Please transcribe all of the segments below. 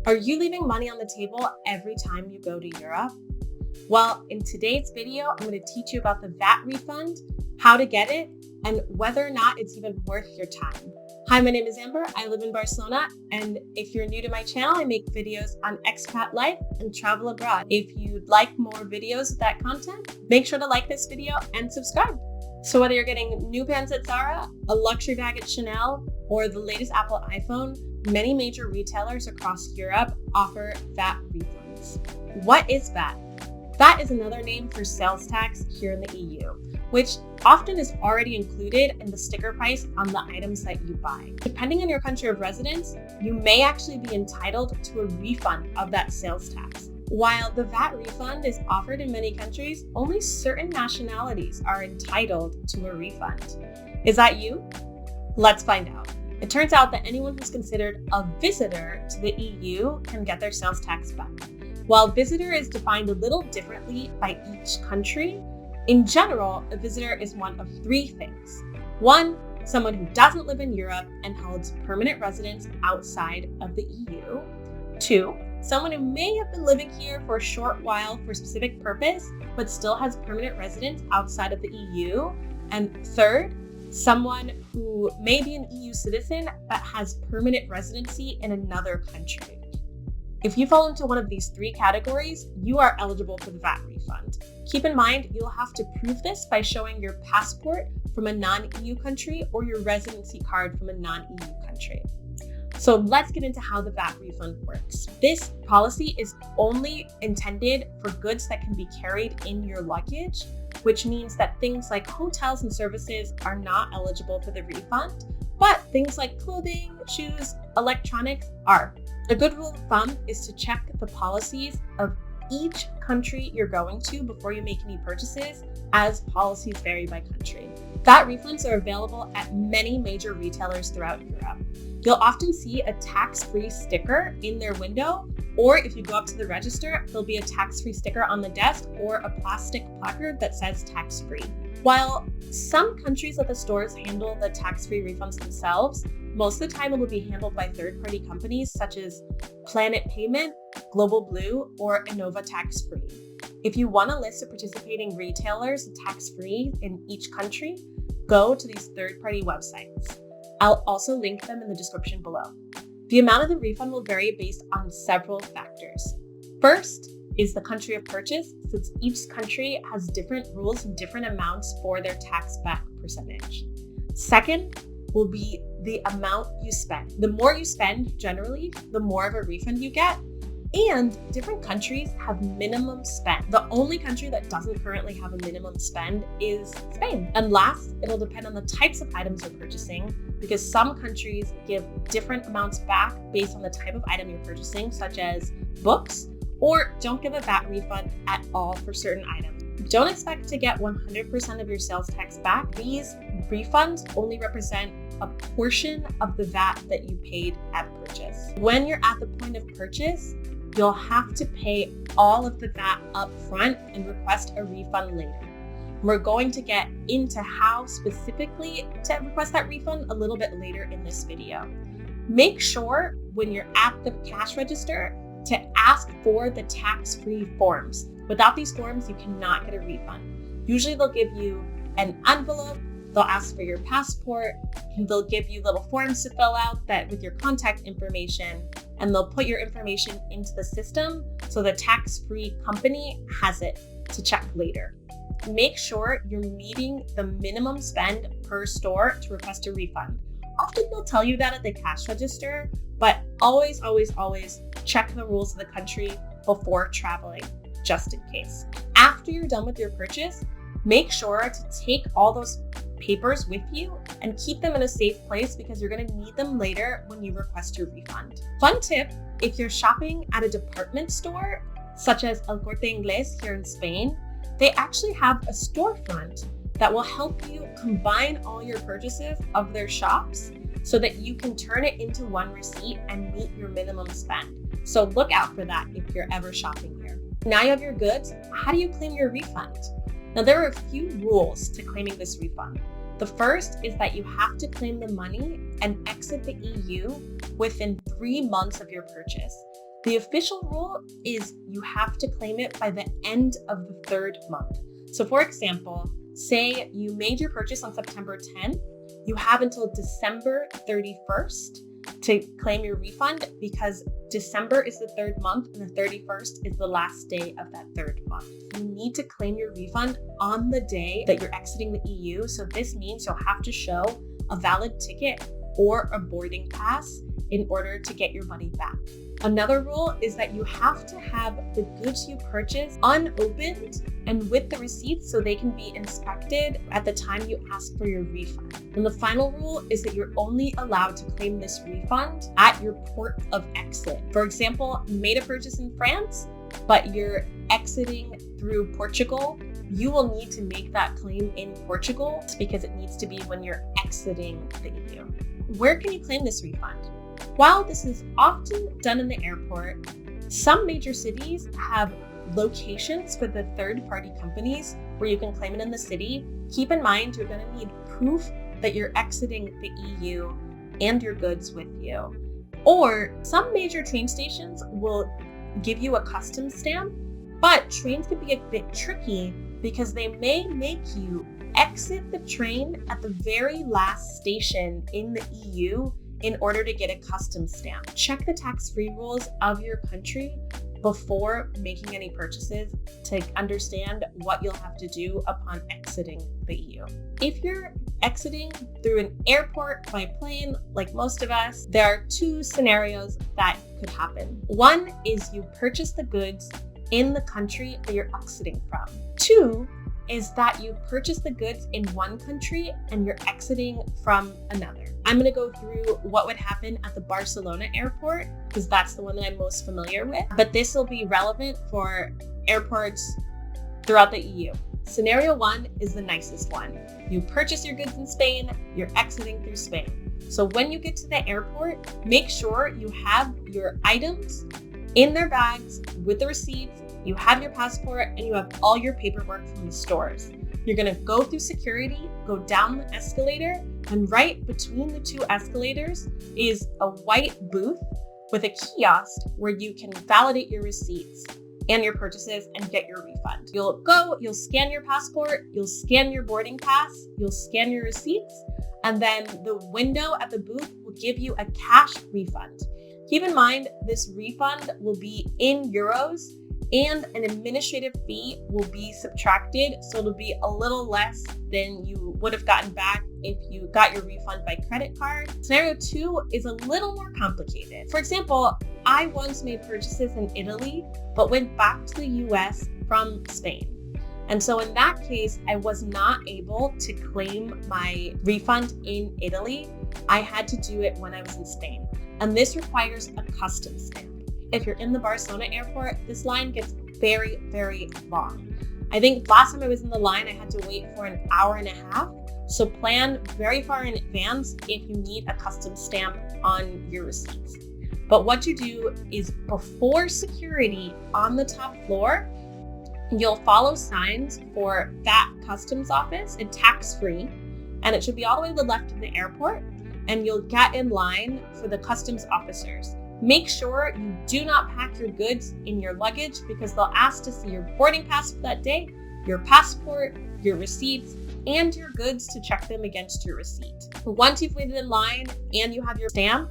Are you leaving money on the table every time you go to Europe? Well, in today's video, I'm going to teach you about the VAT refund, how to get it, and whether or not it's even worth your time. Hi, my name is Amber. I live in Barcelona, and if you're new to my channel, I make videos on expat life and travel abroad. If you'd like more videos of that content, make sure to like this video and subscribe. So whether you're getting new pants at Zara, a luxury bag at Chanel, or the latest Apple iPhone, many major retailers across Europe offer VAT refunds. What is VAT? VAT is another name for sales tax here in the EU, which often is already included in the sticker price on the items that you buy. Depending on your country of residence, you may actually be entitled to a refund of that sales tax. While the VAT refund is offered in many countries, only certain nationalities are entitled to a refund. Is that you? Let's find out. It turns out that anyone who's considered a visitor to the EU can get their sales tax back. While visitor is defined a little differently by each country, in general, a visitor is one of three things. One, someone who doesn't live in Europe and holds permanent residence outside of the EU. Two, someone who may have been living here for a short while for a specific purpose, but still has permanent residence outside of the EU. And third, someone who may be an EU citizen but has permanent residency in another country. If you fall into one of these three categories, you are eligible for the VAT refund. Keep in mind, you'll have to prove this by showing your passport from a non-EU country or your residency card from a non-EU country. So let's get into how the VAT refund works. This policy is only intended for goods that can be carried in your luggage, which means that things like hotels and services are not eligible for the refund, but things like clothing, shoes, electronics are. A good rule of thumb is to check the policies of each country you're going to before you make any purchases, as policies vary by country. VAT refunds are available at many major retailers throughout Europe. You'll often see a tax-free sticker in their window, or if you go up to the register, there'll be a tax-free sticker on the desk or a plastic placard that says tax-free. While some countries at the stores handle the tax-free refunds themselves, most of the time it will be handled by third-party companies such as Planet Payment, Global Blue, or Innova Tax Free. If you want a list of participating retailers tax-free in each country, go to these third-party websites. I'll also link them in the description below. The amount of the refund will vary based on several factors. First is the country of purchase, since each country has different rules and different amounts for their tax back percentage. Second will be the amount you spend. The more you spend, generally, the more of a refund you get. And different countries have minimum spend. The only country that doesn't currently have a minimum spend is Spain. And last, it'll depend on the types of items you're purchasing, because some countries give different amounts back based on the type of item you're purchasing, such as books, or don't give a VAT refund at all for certain items. Don't expect to get 100% of your sales tax back. These refunds only represent a portion of the VAT that you paid at purchase. When you're at the point of purchase, you'll have to pay all of the VAT up front and request a refund later. We're going to get into how specifically to request that refund a little bit later in this video. Make sure when you're at the cash register to ask for the tax-free forms. Without these forms, you cannot get a refund. Usually they'll give you an envelope, they'll ask for your passport, they'll give you little forms to fill out that with your contact information, and they'll put your information into the system so the tax-free company has it to check later. Make sure you're meeting the minimum spend per store to request a refund. Often they'll tell you that at the cash register, but always check the rules of the country before traveling, just in case. After you're done with your purchase, make sure to take all those papers with you and keep them in a safe place, because you're going to need them later when you request your refund. Fun tip, if you're shopping at a department store, such as El Corte Inglés here in Spain, they actually have a storefront that will help you combine all your purchases of their shops so that you can turn it into one receipt and meet your minimum spend. So look out for that if you're ever shopping here. Now you have your goods, how do you claim your refund? Now there are a few rules to claiming this refund. The first is that you have to claim the money and exit the EU within 3 months of your purchase. The official rule is you have to claim it by the end of the third month. So for example, say you made your purchase on September 10th, you have until December 31st to claim your refund, because December is the third month and the 31st is the last day of that third month. You need to claim your refund on the day that you're exiting the EU. So this means you'll have to show a valid ticket or a boarding pass in order to get your money back. Another rule is that you have to have the goods you purchase unopened and with the receipts so they can be inspected at the time you ask for your refund. And the final rule is that you're only allowed to claim this refund at your port of exit. For example, you made a purchase in France, but you're exiting through Portugal. You will need to make that claim in Portugal because it needs to be when you're exiting the EU. Where can you claim this refund? While this is often done in the airport, some major cities have locations for the third-party companies where you can claim it in the city. Keep in mind, you're going to need proof that you're exiting the EU and your goods with you. Or some major train stations will give you a customs stamp, but trains can be a bit tricky because they may make you exit the train at the very last station in the EU in order to get a customs stamp. Check the tax-free rules of your country before making any purchases to understand what you'll have to do upon exiting the EU. If you're exiting through an airport by plane, like most of us, there are two scenarios that could happen. One is you purchase the goods in the country that you're exiting from. Two is that you purchase the goods in one country and you're exiting from another. I'm going to go through what would happen at the Barcelona airport because that's the one that I'm most familiar with, but this will be relevant for airports throughout the EU. Scenario one is the nicest one. You purchase your goods in Spain, you're exiting through Spain. So when you get to the airport, make sure you have your items in their bags with the receipts, you have your passport, and you have all your paperwork from the stores. You're gonna go through security, go down the escalator, and right between the two escalators is a white booth with a kiosk where you can validate your receipts and your purchases and get your refund. You'll go, you'll scan your passport, you'll scan your boarding pass, you'll scan your receipts, and then the window at the booth will give you a cash refund. Keep in mind, this refund will be in euros and an administrative fee will be subtracted, so it'll be a little less than you would have gotten back if you got your refund by credit card. Scenario two is a little more complicated. For example, I once made purchases in Italy, but went back to the US from Spain. And so in that case, I was not able to claim my refund in Italy. I had to do it when I was in Spain. And this requires a customs stamp. If you're in the Barcelona airport, this line gets very, very long. I think last time I was in the line, I had to wait for an hour and a half. So plan very far in advance if you need a customs stamp on your receipts. But what you do is before security on the top floor, you'll follow signs for VAT customs office and tax-free, and it should be all the way to the left of the airport, and you'll get in line for the customs officers. Make sure you do not pack your goods in your luggage because they'll ask to see your boarding pass for that day, your passport, your receipts, and your goods to check them against your receipt. Once you've waited in line and you have your stamp,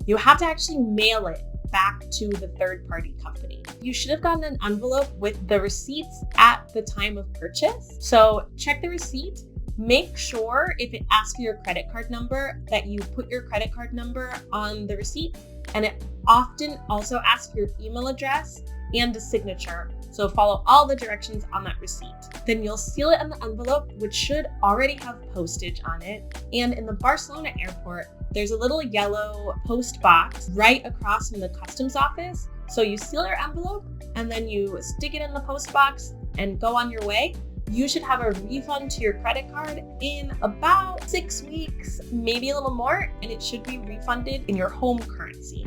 you have to actually mail it back to the third-party company. You should have gotten an envelope with the receipts at the time of purchase. So check the receipt. Make sure if it asks for your credit card number that you put your credit card number on the receipt. And it often also asks for your email address and a signature. So follow all the directions on that receipt. Then you'll seal it in the envelope, which should already have postage on it. And in the Barcelona airport, there's a little yellow post box right across from the customs office. So you seal your envelope and then you stick it in the post box and go on your way. You should have a refund to your credit card in about 6 weeks, maybe a little more, and it should be refunded in your home currency.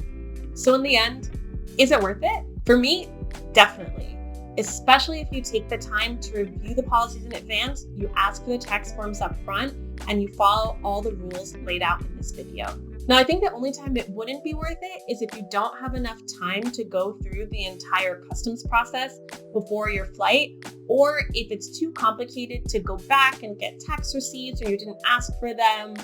So in the end, is it worth it? For me, definitely. Especially if you take the time to review the policies in advance, you ask for the tax forms up front, and you follow all the rules laid out in this video. Now, I think the only time it wouldn't be worth it is if you don't have enough time to go through the entire customs process before your flight, or if it's too complicated to go back and get tax receipts or you didn't ask for them.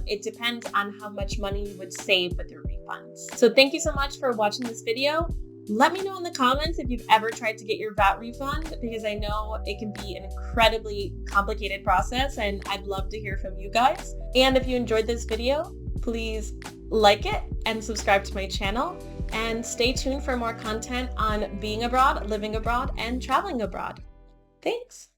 It depends on how much money you would save with your refunds. So thank you so much for watching this video. Let me know in the comments if you've ever tried to get your VAT refund, because I know it can be an incredibly complicated process and I'd love to hear from you guys. And if you enjoyed this video, please like it and subscribe to my channel, and stay tuned for more content on being abroad, living abroad, and traveling abroad. Thanks.